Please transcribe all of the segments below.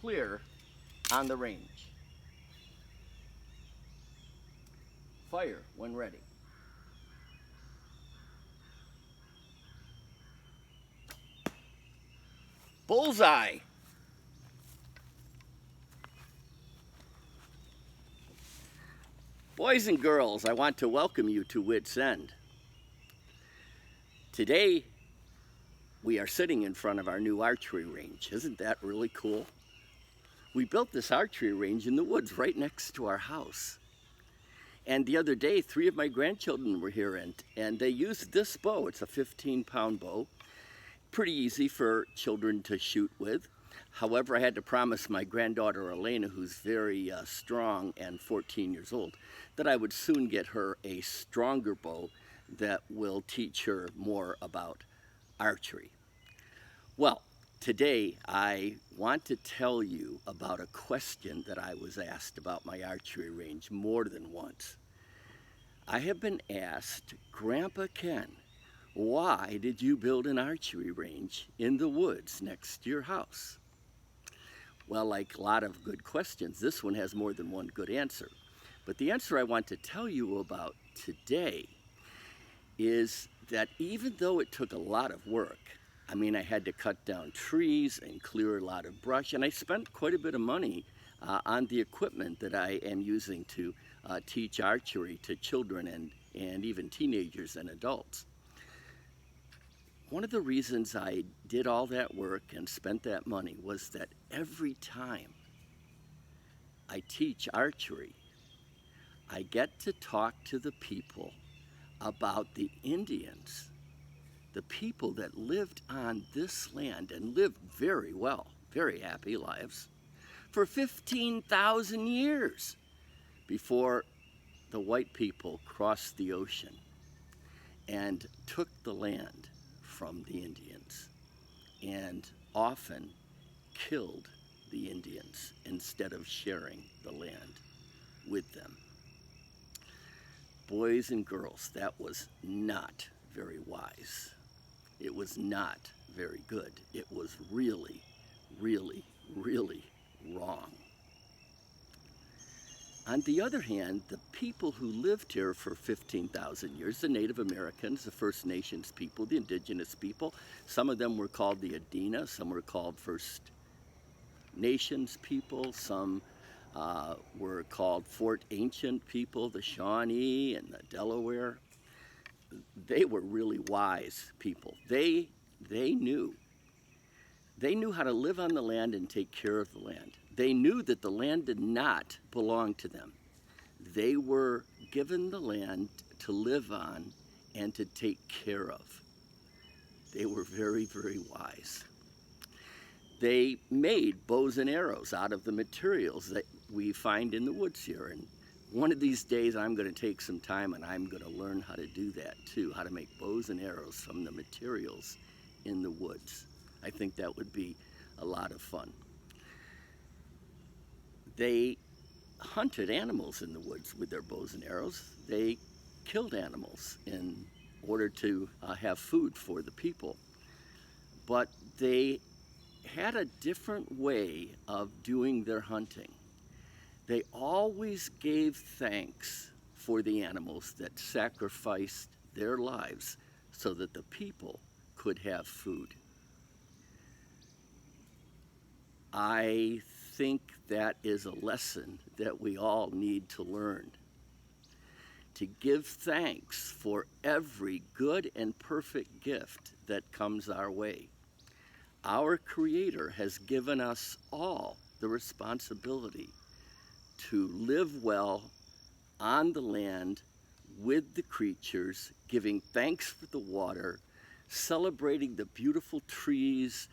clear on the range. Fire when ready. Bullseye! Boys and girls, I want to welcome you to Whitt's End. Today, we are sitting in front of our new archery range. Isn't that really cool? We built this archery range in the woods right next to our house. And the other day, 3 of my grandchildren were here and they used this bow. It's a 15-pound bow. Pretty easy for children to shoot with. However, I had to promise my granddaughter Elena, who's very strong and 14 years old, that I would soon get her a stronger bow that will teach her more about archery. Well, today I want to tell you about a question that I was asked about my archery range more than once. I have been asked, Grandpa Ken, why did you build an archery range in the woods next to your house? Well, like a lot of good questions, this one has more than one good answer. But the answer I want to tell you about today is that even though it took a lot of work, I mean, I had to cut down trees and clear a lot of brush, and I spent quite a bit of money on the equipment that I am using to teach archery to children and even teenagers and adults. One of the reasons I did all that work and spent that money was that every time I teach archery, I get to talk to the people about the Indians, the people that lived on this land and lived very well, very happy lives, for 15,000 years before the white people crossed the ocean and took the land from the Indians and often killed the Indians instead of sharing the land with them. Boys and girls, that was not very wise. It was not very good. It was really, really, really wrong. On the other hand, the people who lived here for 15,000 years, the Native Americans, the First Nations people, the indigenous people, some of them were called the Adena, some were called First Nations people, some were called Fort Ancient people, the Shawnee and the Delaware. They were really wise people. They knew how to live on the land and take care of the land. They knew that the land did not belong to them. They were given the land to live on and to take care of. They were very, very wise. They made bows and arrows out of the materials that we find in the woods here. And one of these days I'm going to take some time and I'm going to learn how to do that too, how to make bows and arrows from the materials in the woods. I think that would be a lot of fun. They hunted animals in the woods with their bows and arrows. They killed animals in order to have food for the people. But they had a different way of doing their hunting. They always gave thanks for the animals that sacrificed their lives so that the people could have food. I think that is a lesson that we all need to learn. To give thanks for every good and perfect gift that comes our way. Our Creator has given us all the responsibility to live well on the land with the creatures, giving thanks for the water, celebrating the beautiful trees,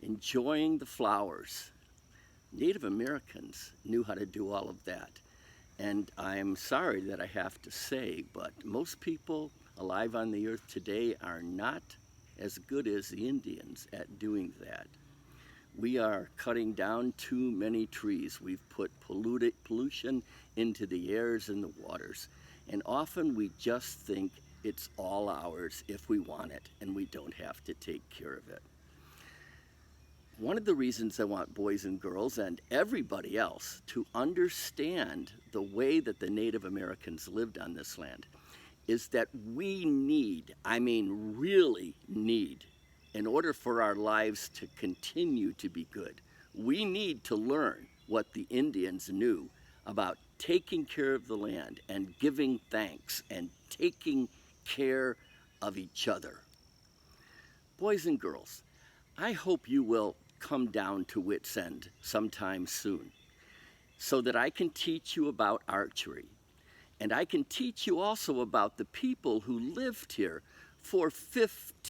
enjoying the flowers. Native Americans knew how to do all of that. And I'm sorry that I have to say, but most people alive on the earth today are not as good as the Indians at doing that. We are cutting down too many trees. We've put pollution into the airs and the waters. And often we just think it's all ours if we want it and we don't have to take care of it. one of the reasons I want boys and girls and everybody else to understand the way that the Native Americans lived on this land is that we need, I mean really need, in order for our lives to continue to be good, we need to learn what the Indians knew about taking care of the land and giving thanks and taking care of each other. Boys and girls, I hope you will come down to Whitt's End sometime soon so that I can teach you about archery. And I can teach you also about the people who lived here for 50